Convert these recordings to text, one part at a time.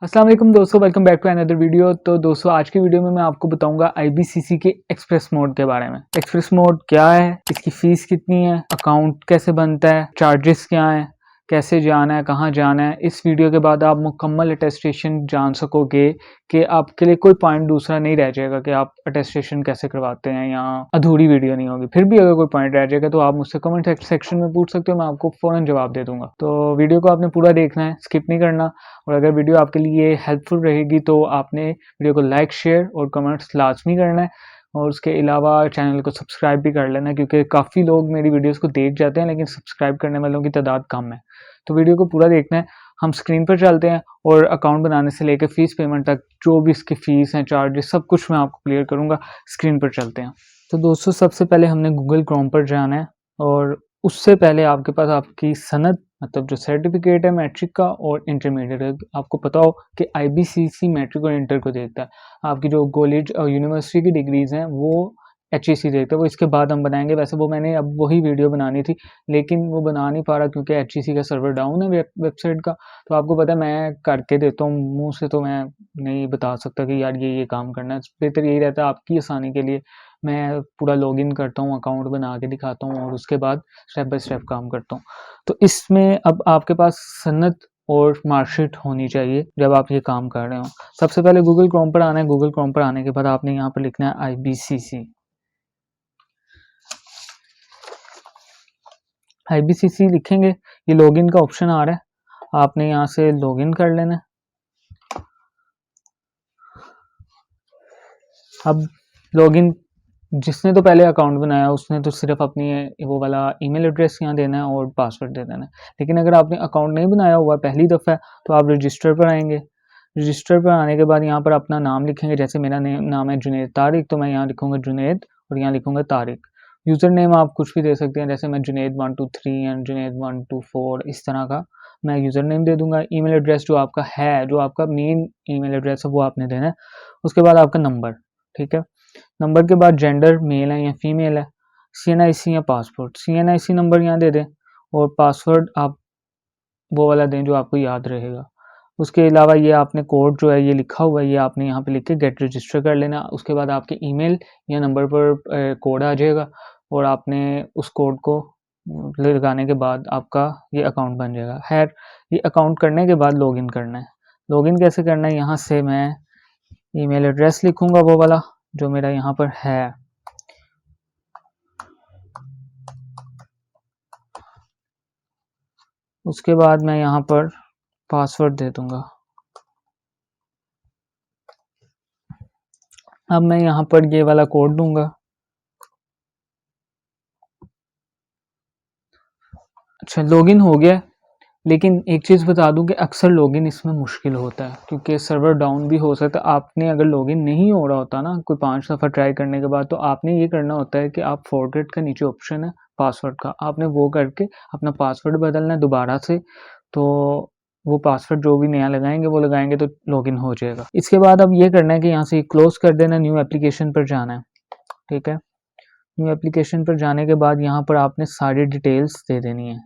अस्सलाम वालेकुम दोस्तों, welcome back to another video. तो दोस्तों आज की वीडियो में मैं आपको बताऊंगा IBCC के एक्सप्रेस मोड के बारे में। एक्सप्रेस मोड क्या है, इसकी फीस कितनी है, अकाउंट कैसे बनता है, चार्जेस क्या है, कैसे जाना है, कहाँ जाना है। इस वीडियो के बाद आप मुकम्मल अटेस्टेशन जान सकोगे कि आपके लिए कोई पॉइंट दूसरा नहीं रह जाएगा कि आप अटेस्टेशन कैसे करवाते हैं, या अधूरी वीडियो नहीं होगी। फिर भी अगर कोई पॉइंट रह जाएगा तो आप मुझसे कमेंट सेक्शन में पूछ सकते हो, मैं आपको फ़ौरन जवाब दे दूंगा। तो वीडियो को आपने पूरा देखना है, स्किप नहीं करना। और अगर वीडियो आपके लिए हेल्पफुल रहेगी तो आपने वीडियो को लाइक, शेयर और कमेंट्स लाजमी करना है। और उसके अलावा चैनल को सब्सक्राइब भी कर लेना, क्योंकि काफ़ी लोग मेरी वीडियोस को देख जाते हैं लेकिन सब्सक्राइब करने वालों की तादाद कम है। तो वीडियो को पूरा देखना है। हम स्क्रीन पर चलते हैं और अकाउंट बनाने से लेकर फ़ीस पेमेंट तक जो भी इसकी फ़ीस हैं, चार्जेस, सब कुछ मैं आपको क्लियर करूँगा। स्क्रीन पर चलते हैं। तो दोस्तों सबसे पहले हमने गूगल क्रोम पर जाना है, और उससे पहले आपके पास आपकी सनद मतलब जो सर्टिफिकेट है मैट्रिक का और इंटरमीडिएट है। आपको पता हो कि IBCC मैट्रिक और इंटर को देखता है। आपकी जो कॉलेज और यूनिवर्सिटी की डिग्रीज हैं वो HEC देखता है, वो इसके बाद हम बनाएंगे। वैसे वो मैंने अब वही वीडियो बनानी थी लेकिन वो बना नहीं पा रहा क्योंकि HEC का सर्वर डाउन है वेबसाइट का। तो आपको पता है मैं करके देता हूँ, मुँह से तो मैं नहीं बता सकता कि यार ये काम करना है। बेहतर यही रहता है आपकी आसानी के लिए मैं पूरा लॉगिन करता हूँ, अकाउंट बना के दिखाता हूँ और उसके बाद स्टेप बाय स्टेप काम करता हूँ। तो इसमें अब आपके पास सनद और मार्कशीट होनी चाहिए जब आप ये काम कर रहे हो। सबसे पहले गूगल क्रोम पर आना है। गूगल क्रोम पर आने के बाद आपने यहाँ पर लिखना है IBCC। IBCC लिखेंगे, ये लॉगिन का ऑप्शन आ रहा है, आपने यहाँ से लॉगिन कर लेना है। अब लॉगिन जिसने तो पहले अकाउंट बनाया उसने तो सिर्फ अपनी वो वाला ईमेल एड्रेस यहाँ देना है और पासवर्ड दे देना है। लेकिन अगर आपने अकाउंट नहीं बनाया हुआ पहली दफ़ा है तो आप रजिस्टर पर आएंगे। रजिस्टर पर आने के बाद यहाँ पर अपना नाम लिखेंगे। जैसे मेरा नाम है जुनेद तारिक, तो मैं यहाँ लिखूँगा जुनेद और यहाँ लिखूँगा तारिक। यूज़र नेम आप कुछ भी दे सकते हैं, जैसे मैं जुनेद 123 या जुनेद 124 इस तरह का मैं यूज़र नेम दे दूँगा। ईमेल एड्रेस जो आपका है, जो आपका मेन ईमेल एड्रेस है वो आपने देना है। उसके बाद आपका नंबर, ठीक है। नंबर के बाद जेंडर मेल है या फीमेल है, CNIC या पासपोर्ट। CNIC नंबर यहाँ दे दें और पासवर्ड आप वो वाला दें जो आपको याद रहेगा। उसके अलावा ये आपने कोड जो है ये लिखा हुआ है, ये आपने यहाँ पे लिख के गेट रजिस्टर कर लेना। उसके बाद आपके ईमेल या नंबर पर कोड आ जाएगा और आपने उस कोड को लगाने के बाद आपका ये अकाउंट बन जाएगा। खैर, ये अकाउंट करने के बाद लॉगिन करना है। लॉगिन कैसे करना है, यहाँ से मैं ईमेल एड्रेस लिखूँगा वो वाला जो मेरा यहाँ पर है। उसके बाद मैं यहाँ पर पासवर्ड दे दूँगा। अब मैं यहाँ पर ये वाला कोड दूँगा। अच्छा, लॉगिन हो गया। लेकिन एक चीज़ बता दूं कि अक्सर लॉगिन इसमें मुश्किल होता है क्योंकि सर्वर डाउन भी हो सकता है। आपने अगर लॉगिन नहीं हो रहा होता ना कोई 5 दफ़ा ट्राई करने के बाद, तो आपने ये करना होता है कि आप फॉरगेट का नीचे ऑप्शन है पासवर्ड का, आपने वो करके अपना पासवर्ड बदलना है दोबारा से। तो वो पासवर्ड जो भी नया लगाएंगे तो लॉगिन हो जाएगा। इसके बाद अब ये करना है कि यहाँ से क्लोज कर देना, न्यू एप्लीकेशन पर जाना है, ठीक है। न्यू एप्लीकेशन पर जाने के बाद यहाँ पर आपने सारी डिटेल्स दे देनी है,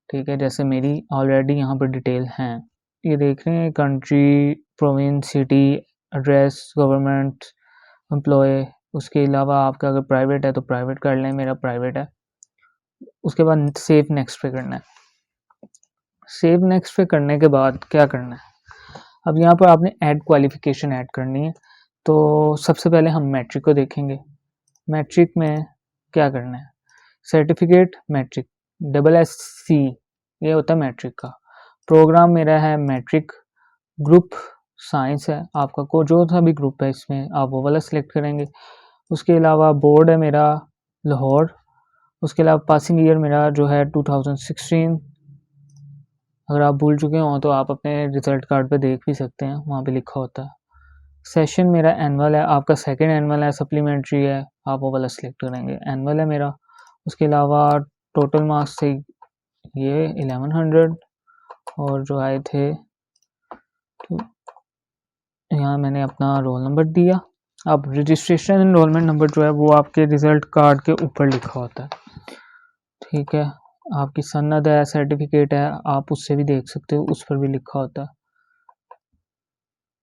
ठीक है। जैसे मेरी ऑलरेडी यहाँ पर डिटेल हैं, ये देख रहे हैं, country, province, city, address, government, employ. उसके अलावा आपका अगर प्राइवेट है तो प्राइवेट कर लें, मेरा प्राइवेट है। उसके बाद सेव नेक्स्ट पे करना है। सेव नेक्स्ट पे करने के बाद क्या करना है, अब यहाँ पर आपने ऐड क्वालिफिकेशन ऐड करनी है। तो सबसे पहले हम मैट्रिक को देखेंगे। मैट्रिक में क्या करना है, सर्टिफिकेट मैट्रिक SSC ये होता है मैट्रिक का। प्रोग्राम मेरा है मैट्रिक, ग्रुप साइंस है आपका, को जो सा भी ग्रुप है इसमें आप वो वाला सिलेक्ट करेंगे। उसके अलावा बोर्ड है मेरा लाहौर। उसके अलावा पासिंग ईयर मेरा जो है 2016। अगर आप भूल चुके हो तो आप अपने रिजल्ट कार्ड पे देख भी सकते हैं, वहाँ पे लिखा होता है। सेशन मेरा एनुअल है, आपका सेकेंड एनुअल है, सप्लीमेंट्री है, आप वो वाला सिलेक्ट करेंगे। एनुअल है मेरा। उसके अलावा टोटल मार्क्स थे ये 1100 और जो आए थे, तो यहाँ मैंने अपना रोल नंबर दिया। अब रजिस्ट्रेशन एनरोलमेंट नंबर जो है वो आपके रिज़ल्ट कार्ड के ऊपर लिखा होता है, ठीक है। आपकी सनद है, सर्टिफिकेट है, आप उससे भी देख सकते हो, उस पर भी लिखा होता है।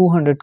200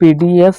PDF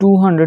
200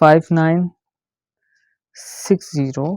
5960.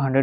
100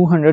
200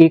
1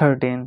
13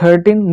13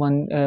1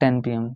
10 PM.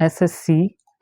SSC.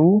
2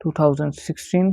2016